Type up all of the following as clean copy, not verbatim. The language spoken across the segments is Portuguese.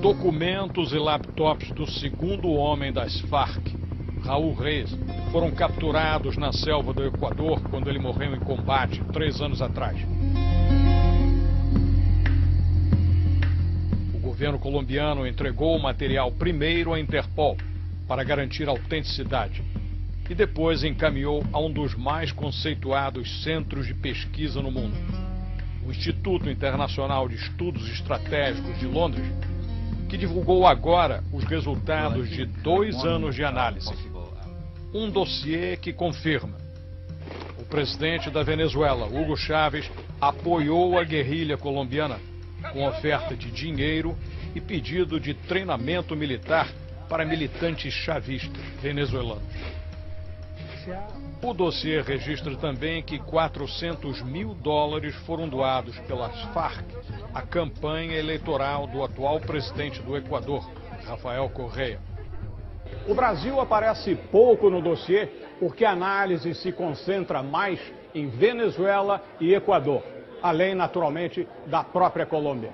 Documentos e laptops do segundo homem das Farc, Raul Reyes, foram capturados na selva do Equador quando ele morreu em combate 3 anos atrás. O governo colombiano entregou o material primeiro à Interpol para garantir a autenticidade e depois encaminhou a um dos mais conceituados centros de pesquisa no mundo, o Instituto Internacional de Estudos Estratégicos de Londres, que divulgou agora os resultados de 2 anos de análise. Um dossiê que confirma: o presidente da Venezuela, Hugo Chávez, apoiou a guerrilha colombiana com oferta de dinheiro e pedido de treinamento militar para militantes chavistas venezuelanos. O dossiê registra também que $400 mil foram doados pelas Farc à campanha eleitoral do atual presidente do Equador, Rafael Correa. O Brasil aparece pouco no dossiê porque a análise se concentra mais em Venezuela e Equador, além, naturalmente, da própria Colômbia.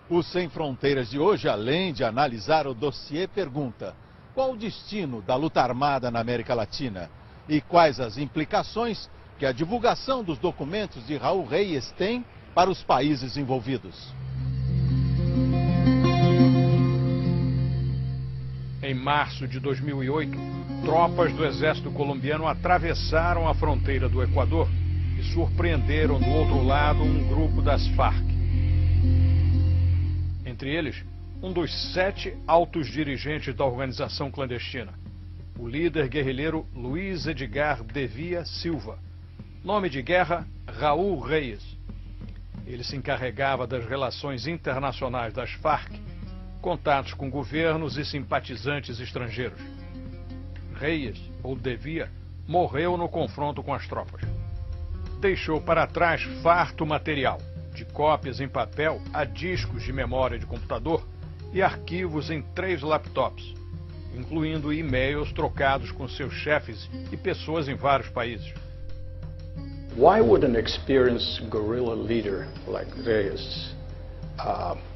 O Sem Fronteiras de hoje, além de analisar o dossiê, pergunta: qual o destino da luta armada na América Latina? E quais as implicações que a divulgação dos documentos de Raul Reyes tem para os países envolvidos? Em março de 2008, tropas do exército colombiano atravessaram a fronteira do Equador e surpreenderam do outro lado um grupo das Farc. Entre eles, um dos 7 altos dirigentes da organização clandestina, o líder guerrilheiro Luiz Edgar Devia Silva, nome de guerra Raul Reyes. Ele se encarregava das relações internacionais das Farc, contatos com governos e simpatizantes estrangeiros. Reyes, ou Devia, morreu no confronto com as tropas. Deixou para trás farto material, de cópias em papel a discos de memória de computador e arquivos em 3 laptops, incluindo e-mails trocados com seus chefes e pessoas em vários países. Why would an experienced guerrilla leader like Reyes,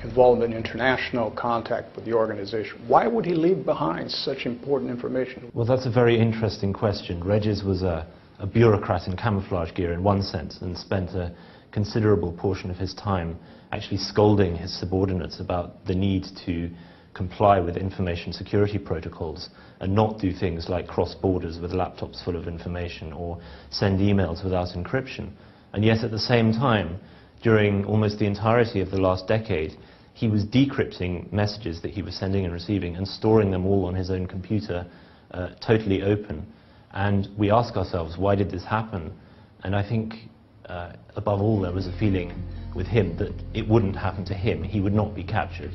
involved in international contact with the organization, why would he leave behind such important information? Well, that's a very interesting question. Reyes was a bureaucrat in camouflage gear in one sense, and spent a considerable portion of his time actually scolding his subordinates about the need to comply with information security protocols and not do things like cross borders with laptops full of information or send emails without encryption. And yet at the same time, during almost the entirety of the last decade, he was decrypting messages that he was sending and receiving and storing them all on his own computer, totally open. And we ask ourselves, why did this happen? And I think, above all, there was a feeling with him that it wouldn't happen to him. He would not be captured.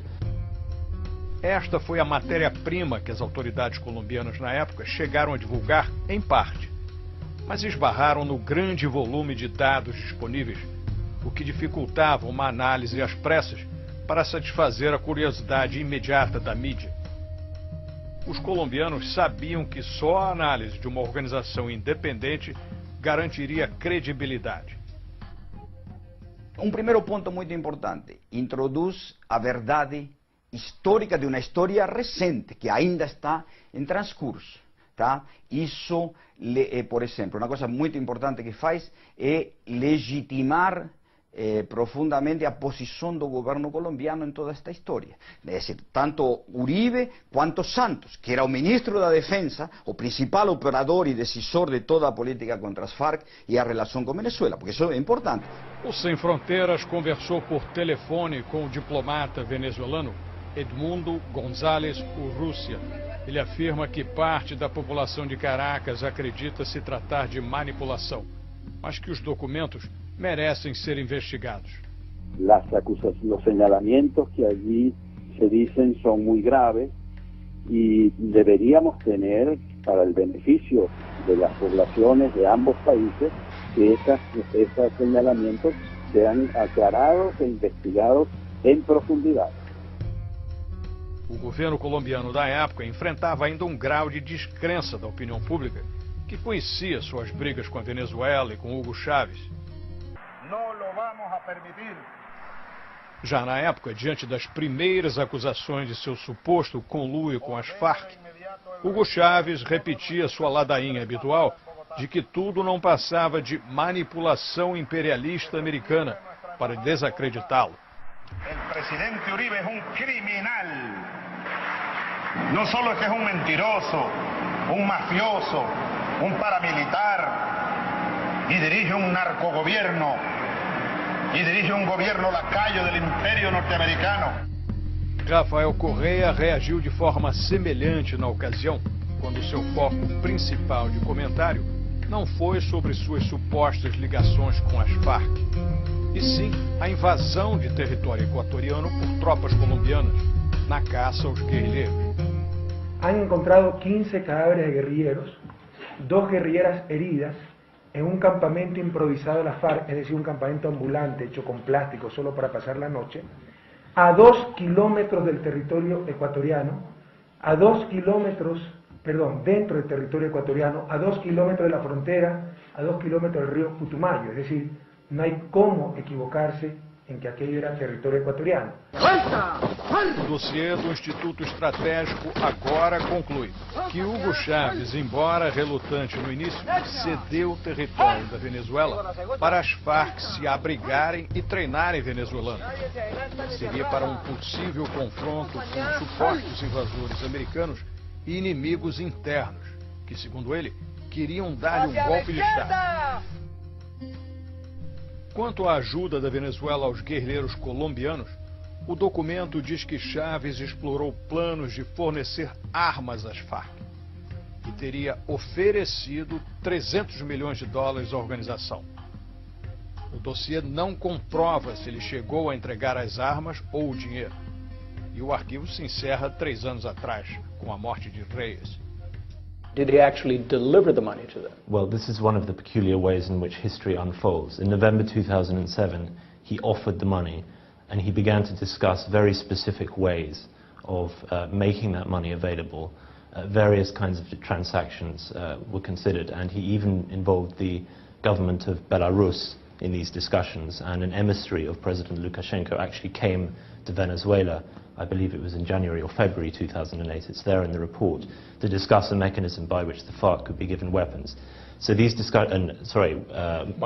Esta foi a matéria-prima que as autoridades colombianas na época chegaram a divulgar em parte, mas esbarraram no grande volume de dados disponíveis, o que dificultava uma análise às pressas para satisfazer a curiosidade imediata da mídia. Os colombianos sabiam que só a análise de uma organização independente garantiria credibilidade. Um primeiro ponto muito importante: introduz a verdade histórica de uma história recente, que ainda está em transcurso. Tá? Isso, por exemplo, uma coisa muito importante que faz é legitimar profundamente a posição do governo colombiano em toda esta história. É decir, tanto Uribe quanto Santos, que era o ministro da Defensa, o principal operador e decisor de toda a política contra as Farc e a relação com Venezuela, porque isso é importante. O Sem Fronteiras conversou por telefone com o diplomata venezuelano Edmundo González Urrutia. Ele afirma que parte da população de Caracas acredita se tratar de manipulação, mas que os documentos merecem ser investigados. Los señalamientos que allí se dicen son muy graves y deberíamos tener, para el beneficio de las poblaciones de ambos países, que esos señalamientos sean aclarados e investigados en profundidad. O governo colombiano da época enfrentava ainda um grau de descrença da opinião pública que conhecia suas brigas com a Venezuela e com Hugo Chávez. Já na época, diante das primeiras acusações de seu suposto conluio com as Farc, Hugo Chávez repetia sua ladainha habitual de que tudo não passava de manipulação imperialista americana para desacreditá-lo. O presidente Uribe é criminal. Não só é que é mentiroso, mafioso, paramilitar e dirige narcogobierno e dirige governo lacayo do Império Norte-Americano. Rafael Correa reagiu de forma semelhante na ocasião, quando seu foco principal de comentário não foi sobre suas supostas ligações com as Farc, e sim a invasão de território equatoriano por tropas colombianas na caça aos guerrilheiros. Han encontrado 15 cadáveres de guerrilleros, 2 guerrilleras heridas en un campamento improvisado de la FARC, es decir, un campamento ambulante hecho con plástico solo para pasar la noche, a 2 kilómetros del territorio ecuatoriano, a 2 kilómetros, dentro del territorio ecuatoriano, a 2 kilómetros de la frontera, a 2 kilómetros del río Putumayo, es decir, no hay cómo equivocarse em que aquele era território equatoriano. O dossiê do Instituto Estratégico agora conclui que Hugo Chávez, embora relutante no início, cedeu o território da Venezuela para as Farc se abrigarem e treinarem venezuelanos. Seria para um possível confronto com supostos invasores americanos e inimigos internos, que, segundo ele, queriam dar-lhe um golpe de Estado. Quanto à ajuda da Venezuela aos guerrilheiros colombianos, o documento diz que Chávez explorou planos de fornecer armas às Farc e teria oferecido $300 milhões à organização. O dossiê não comprova se ele chegou a entregar as armas ou o dinheiro, e o arquivo se encerra 3 anos atrás, com a morte de Reyes. Did he actually deliver the money to them? Well, this is one of the peculiar ways in which history unfolds. In November 2007, he offered the money, and he began to discuss very specific ways of making that money available. Various kinds of transactions were considered, and he even involved the government of Belarus in these discussions, and an emissary of President Lukashenko actually came to Venezuela, I believe it was in January or February 2008, it's there in the report, to discuss a mechanism by which the FARC could be given weapons. So these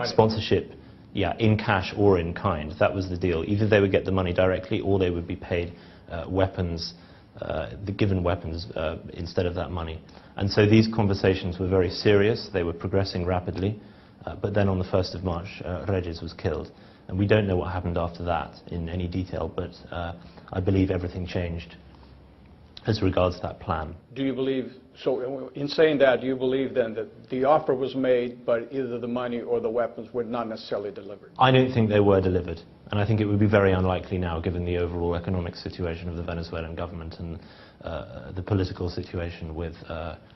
sponsorship, in cash or in kind, that was the deal. Either they would get the money directly or they would be paid weapons, given weapons instead of that money. And so these conversations were very serious, they were progressing rapidly, but then on the 1st of March, Reyes was killed. And we don't know what happened after that in any detail, but I believe everything changed as regards that plan. Do you believe, so in saying that, do you believe then that the offer was made, but either the money or the weapons were not necessarily delivered? I don't think they were delivered, and I think it would be very unlikely now, given the overall economic situation of the Venezuelan government and the political situation with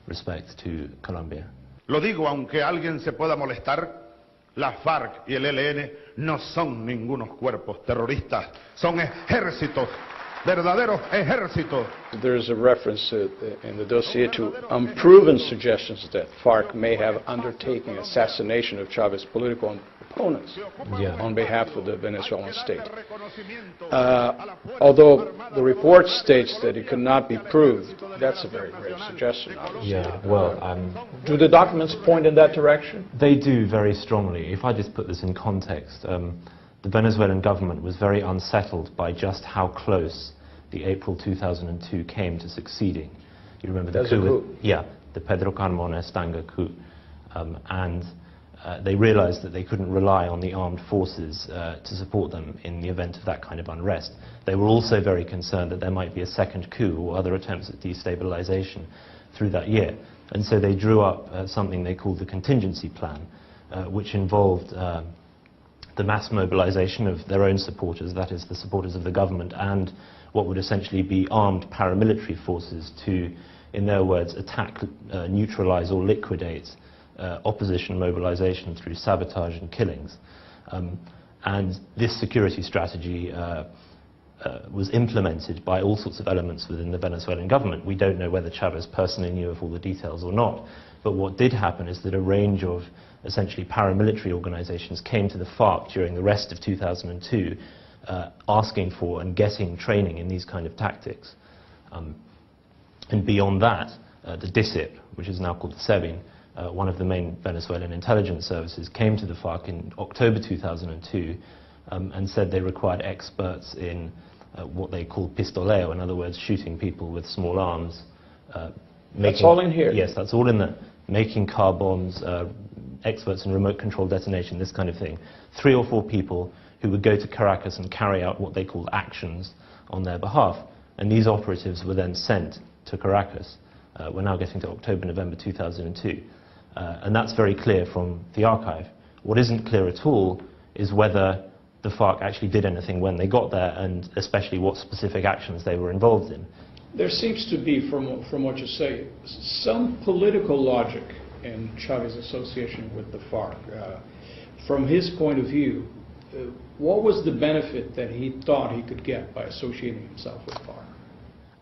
respect to Colombia. Lo digo aunque alguien se pueda molestar. La FARC y el ELN no son ningunos cuerpos terroristas, son ejércitos, verdaderos ejércitos. There is a reference in the dossier to unproven suggestions that FARC may have undertaken assassination of Chavez's political opponents on behalf of the Venezuelan state. Although the report states that it cannot be proved, that's a very grave suggestion. Do the documents point in that direction? They do very strongly. If I just put this in context, the Venezuelan government was very unsettled by just how close the April 2002 came to succeeding. You remember the coup? Yeah, the Pedro Carmona Estanga coup. They realized that they couldn't rely on the armed forces to support them in the event of that kind of unrest. They were also very concerned that there might be a second coup or other attempts at destabilization through that year. And so they drew up something they called the contingency plan, which involved the mass mobilization of their own supporters, that is, the supporters of the government, and what would essentially be armed paramilitary forces to, in their words, attack, neutralize or liquidate opposition mobilization through sabotage and killings. And this security strategy was implemented by all sorts of elements within the Venezuelan government. We don't know whether Chavez personally knew of all the details or not, but what did happen is that a range of essentially paramilitary organizations came to the FARC during the rest of 2002 asking for and getting training in these kind of tactics. And beyond that, the DICIP, which is now called the SEBIN, one of the main Venezuelan intelligence services, came to the FARC in October 2002 and said they required experts in what they call pistoleo, in other words, shooting people with small arms. That's all in here? Yes, that's all in there. Making car bombs, experts in remote control detonation, this kind of thing. 3 or 4 people who would go to Caracas and carry out what they called actions on their behalf. And these operatives were then sent to Caracas. We're now getting to October, November 2002. And that's very clear from the archive. What isn't clear at all is whether the FARC actually did anything when they got there, and especially what specific actions they were involved in. There seems to be, from what you say, some political logic in Chavez's association with the FARC. From his point of view, what was the benefit that he thought he could get by associating himself with FARC?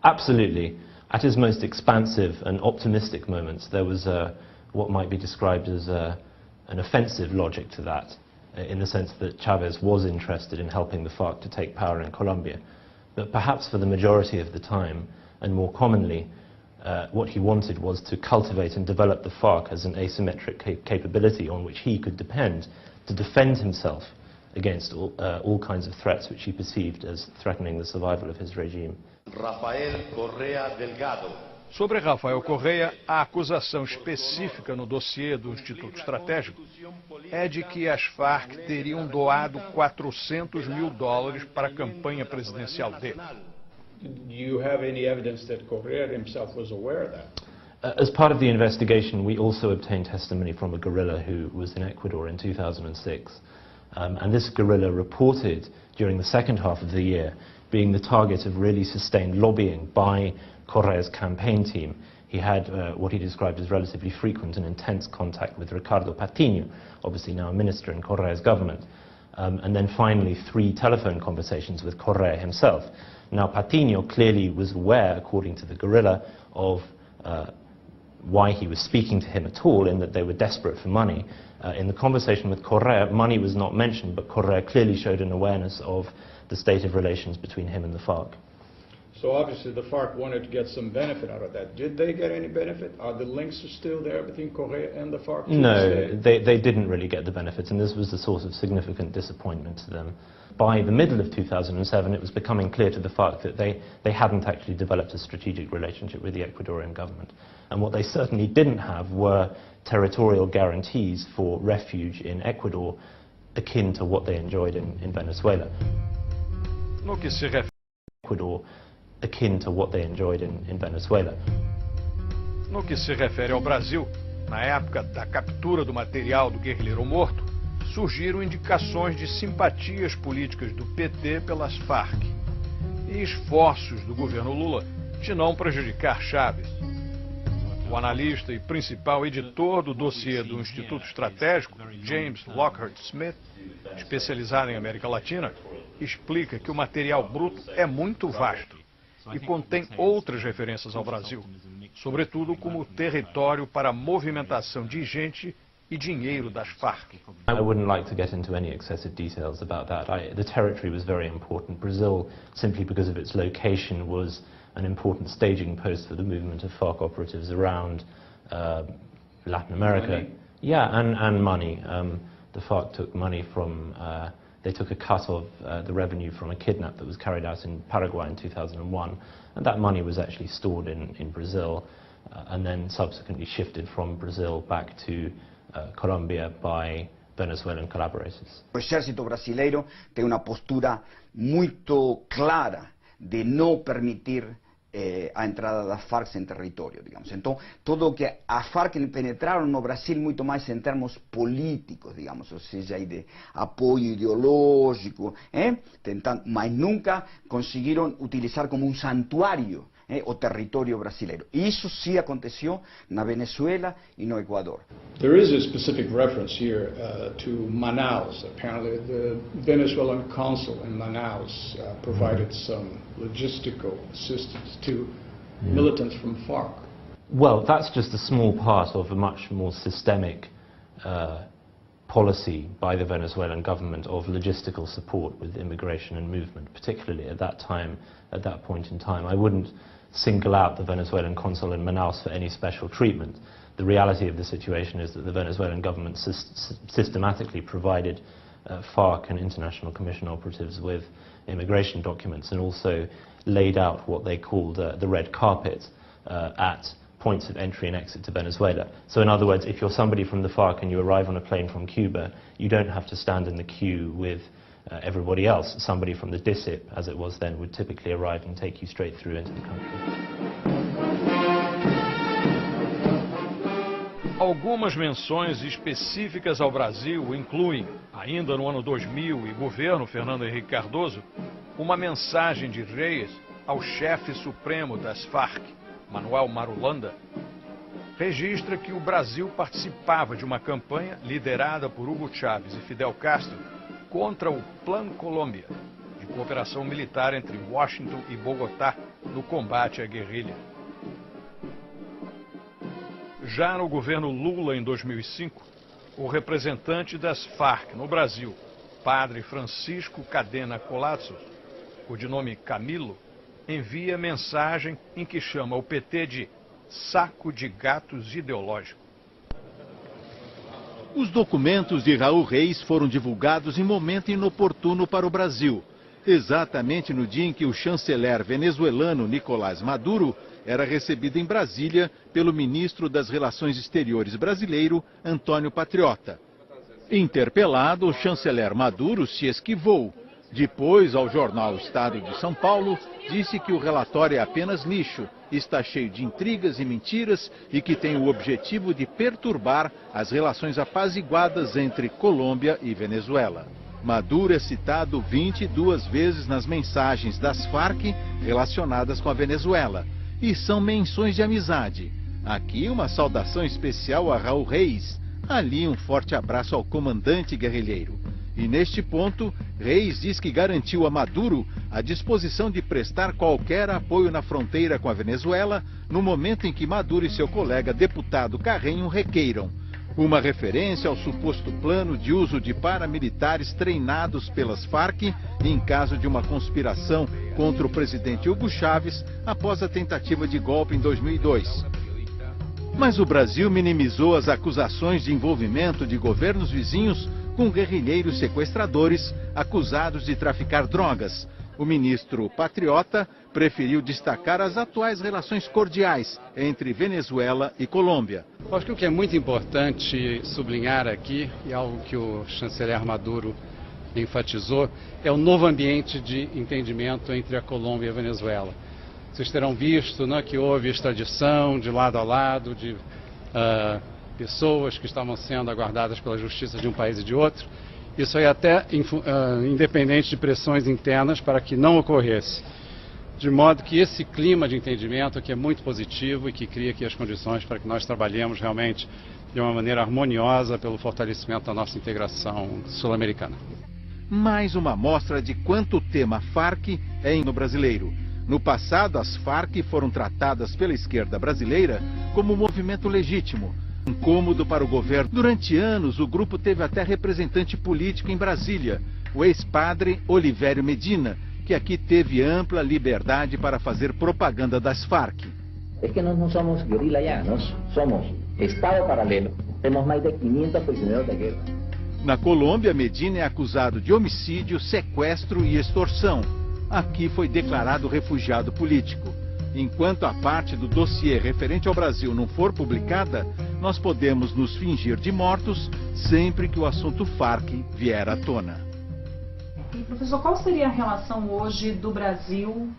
Absolutely. At his most expansive and optimistic moments, there was what might be described as an offensive logic to that, in the sense that Chavez was interested in helping the FARC to take power in Colombia. But perhaps for the majority of the time, and more commonly, what he wanted was to cultivate and develop the FARC as an asymmetric capability on which he could depend to defend himself against all kinds of threats which he perceived as threatening the survival of his regime. Rafael Correa Delgado. Sobre Rafael Correa, a acusação específica no dossiê do Instituto Estratégico é de que as Farc teriam doado $400 mil para a campanha presidencial dele. Do you have any evidence that Correa himself was aware of that? As part of the investigation, we also obtained testimony from a guerrilla who was in Ecuador in 2006. And this guerrilla reported during the second half of the year being the target of really sustained lobbying by Correa's campaign team. He had what he described as relatively frequent and intense contact with Ricardo Patiño, obviously now a minister in Correa's government. And then finally 3 telephone conversations with Correa himself. Now Patiño clearly was aware, according to the guerrilla, of why he was speaking to him at all, in that they were desperate for money. In the conversation with Correa, money was not mentioned, but Correa clearly showed an awareness of the state of relations between him and the FARC. So obviously the FARC wanted to get some benefit out of that. Did they get any benefit? Are the links still there between Correa and the FARC? No, they didn't really get the benefit, and this was a source of significant disappointment to them. By the middle of 2007, it was becoming clear to the FARC that they hadn't actually developed a strategic relationship with the Ecuadorian government. And what they certainly didn't have were territorial guarantees for refuge in Ecuador, akin to what they enjoyed in Venezuela. No que se refere Ecuador, akin to what they enjoyed in Venezuela. No que se refere ao Brasil, na época da captura do material do guerrilheiro morto, surgiram indicações de simpatias políticas do PT pelas Farc e esforços do governo Lula de não prejudicar Chávez. O analista e principal editor do dossiê do Instituto Estratégico, James Lockhart Smith, especializado em América Latina, explica que o material bruto é muito vasto e contém outras referências ao Brasil, sobretudo como território para a movimentação de gente e dinheiro das Farc. I wouldn't like to get into any excessive details about that. The territory was very important. Brazil, simply because of its location, was an important staging post for the movement of FARC operatives around Latin America. Money. Yeah, and money. The FARC took money from, they took a cut of the revenue from a kidnap that was carried out in Paraguay in 2001, and that money was actually stored in Brazil, and then subsequently shifted from Brazil back to Colombia by Venezuelan collaborators. O exército brasileiro tem uma postura muito clara de não permitir a entrada das Farc em território, digamos. Então, todo o que a Farc penetraram no Brasil muito mais em termos políticos, digamos, ou seja, de apoio ideológico, tentando, mas nunca conseguiram utilizar como um santuário o território brasileiro. E isso sim aconteceu na Venezuela e no Equador. There is a specific reference here to Manaus. Apparently the Venezuelan consul in Manaus provided some logistical assistance to militants from FARC. Well, that's just a small part of a much more systemic policy by the Venezuelan government of logistical support with immigration and movement, particularly at that time, at that point in time. I wouldn't single out the Venezuelan consul in Manaus for any special treatment. The reality of the situation is that the Venezuelan government systematically provided FARC and International Commission operatives with immigration documents and also laid out what they called the red carpet at points of entry and exit to Venezuela. So in other words, if you're somebody from the FARC and you arrive on a plane from Cuba, you don't have to stand in the queue with everybody else. Somebody from the DICIP, as it was then, would typically arrive and take you straight through into the country. Algumas menções específicas ao Brasil incluem, ainda no ano 2000 e governo Fernando Henrique Cardoso, uma mensagem de Reyes ao chefe supremo das FARC, Manuel Marulanda, registra que o Brasil participava de uma campanha liderada por Hugo Chávez e Fidel Castro contra o Plano Colômbia, de cooperação militar entre Washington e Bogotá no combate à guerrilha. Já no governo Lula, em 2005, o representante das FARC no Brasil, padre Francisco Cadena Collazo, codinome Camilo, envia mensagem em que chama o PT de saco de gatos ideológico. Os documentos de Raul Reis foram divulgados em momento inoportuno para o Brasil, exatamente no dia em que o chanceler venezuelano Nicolás Maduro era recebido em Brasília pelo ministro das Relações Exteriores brasileiro, Antônio Patriota. Interpelado, o chanceler Maduro se esquivou. Depois, ao jornal Estado de São Paulo, disse que o relatório é apenas lixo, está cheio de intrigas e mentiras e que tem o objetivo de perturbar as relações apaziguadas entre Colômbia e Venezuela. Maduro é citado 22 vezes nas mensagens das FARC relacionadas com a Venezuela, e são menções de amizade. Aqui uma saudação especial a Raul Reis, ali um forte abraço ao comandante guerrilheiro. E neste ponto, Reis diz que garantiu a Maduro a disposição de prestar qualquer apoio na fronteira com a Venezuela no momento em que Maduro e seu colega deputado Carreño requeiram. Uma referência ao suposto plano de uso de paramilitares treinados pelas FARC em caso de uma conspiração contra o presidente Hugo Chávez após a tentativa de golpe em 2002. Mas o Brasil minimizou as acusações de envolvimento de governos vizinhos com guerrilheiros sequestradores acusados de traficar drogas. O ministro Patriota preferiu destacar as atuais relações cordiais entre Venezuela e Colômbia. Acho que o que é muito importante sublinhar aqui, e algo que o chanceler Maduro enfatizou, é o novo ambiente de entendimento entre a Colômbia e a Venezuela. Vocês terão visto, né, que houve extradição de lado a lado de pessoas que estavam sendo aguardadas pela justiça de um país e de outro. Isso aí até independente de pressões internas para que não ocorresse. De modo que esse clima de entendimento aqui é muito positivo e que cria aqui as condições para que nós trabalhemos realmente de uma maneira harmoniosa pelo fortalecimento da nossa integração sul-americana. Mais uma amostra de quanto o tema FARC é no brasileiro. No passado, as FARC foram tratadas pela esquerda brasileira como um movimento legítimo, incômodo para o governo. Durante anos, o grupo teve até representante político em Brasília, o ex-padre Olivério Medina, que aqui teve ampla liberdade para fazer propaganda das FARC. É que nós não somos guerrilha já, nós somos Estado paralelo. Temos mais de 500 prisioneiros de guerra. Na Colômbia, Medina é acusado de homicídio, sequestro e extorsão. Aqui foi declarado refugiado político. Enquanto a parte do dossiê referente ao Brasil não for publicada, nós podemos nos fingir de mortos sempre que o assunto FARC vier à tona. E, professor, qual seria a relação hoje do Brasil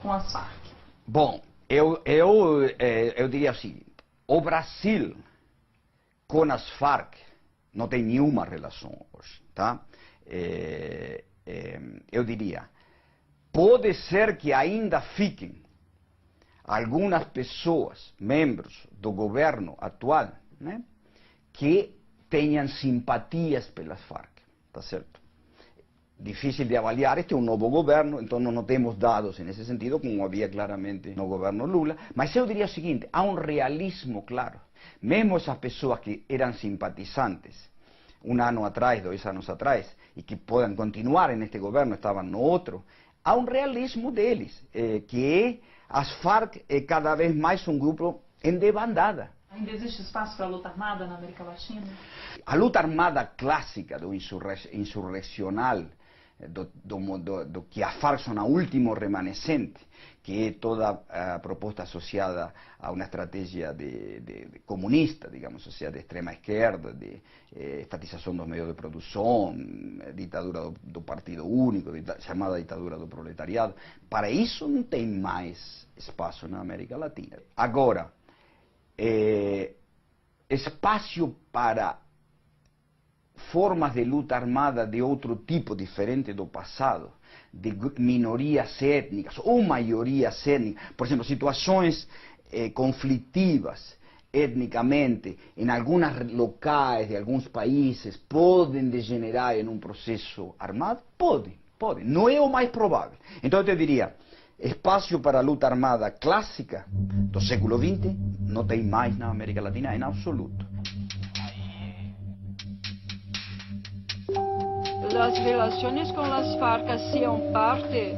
com as FARC? Bom, eu diria o seguinte, o Brasil com as FARC não tem nenhuma relação hoje, tá? Eu diria, pode ser que ainda fiquem algumas pessoas, membros do governo atual, né, que tenham simpatias pelas FARC, tá certo? Difícil de avaliar, este é um novo governo, então não temos dados nesse sentido, como havia claramente no governo Lula, mas eu diria o seguinte, há um realismo claro, mesmo essas pessoas que eram simpatizantes ano atrás, 2 anos atrás, e que podem continuar neste governo, estavam no outro, há um realismo deles, que as Farc é cada vez mais um grupo em debandada. Ainda existe espaço para a luta armada na América Latina? A luta armada clássica do insurreccional, do que a Farc são a último remanescente, que é toda a proposta associada a uma estratégia de comunista, digamos, ou seja, de extrema esquerda, de estatização dos meios de produção, ditadura do Partido Único, chamada ditadura do proletariado. Para isso não tem mais espaço na América Latina. Agora, espaço para formas de luta armada de outro tipo, diferente do passado, de minorias étnicas ou maiorias étnicas, por exemplo, situações conflitivas etnicamente em alguns locais de alguns países podem degenerar em um processo armado? Podem. Não é o mais provável. Então eu te diria, espaço para a luta armada clássica do século XX não tem mais na América Latina em absoluto. Las relaciones con las FARC hacían parte,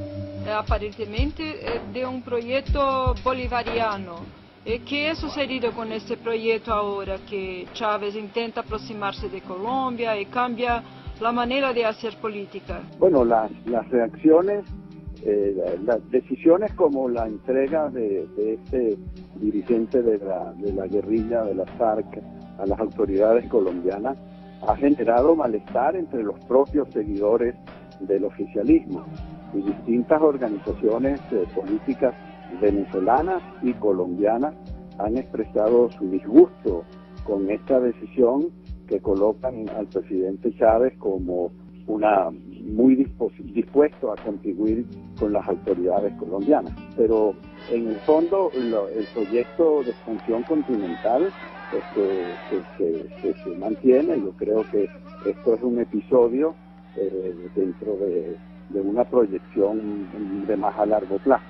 aparentemente, de un proyecto bolivariano. ¿Qué ha sucedido con este proyecto ahora que Chávez intenta aproximarse de Colombia y cambia la manera de hacer política? Bueno, las reacciones, las decisiones como la entrega de este dirigente de la guerrilla de las FARC a las autoridades colombianas ha generado malestar entre los propios seguidores del oficialismo y distintas organizaciones políticas venezolanas y colombianas han expresado su disgusto con esta decisión que colocan al presidente Chávez como muy dispuesto a contribuir con las autoridades colombianas. Pero en el fondo el proyecto de expansión continental se mantiene. Yo creo que esto es un episodio dentro de una proyección de más a largo plazo.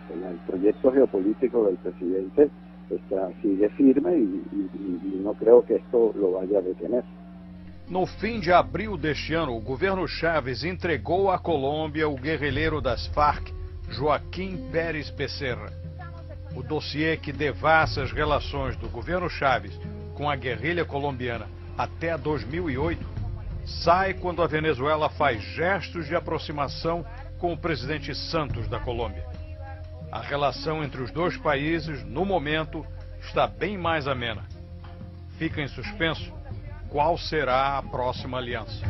El proyecto geopolítico del presidente sigue firme y no creo que esto lo vaya a detener. No fim de abril deste ano, o governo Chávez entregou à Colômbia o guerrilheiro das Farc, Joaquim Pérez Becerra. O dossiê que devassa as relações do governo Chávez com a guerrilha colombiana até 2008 sai quando a Venezuela faz gestos de aproximação com o presidente Santos da Colômbia. A relação entre os dois países, no momento, está bem mais amena. Fica em suspenso qual será a próxima aliança.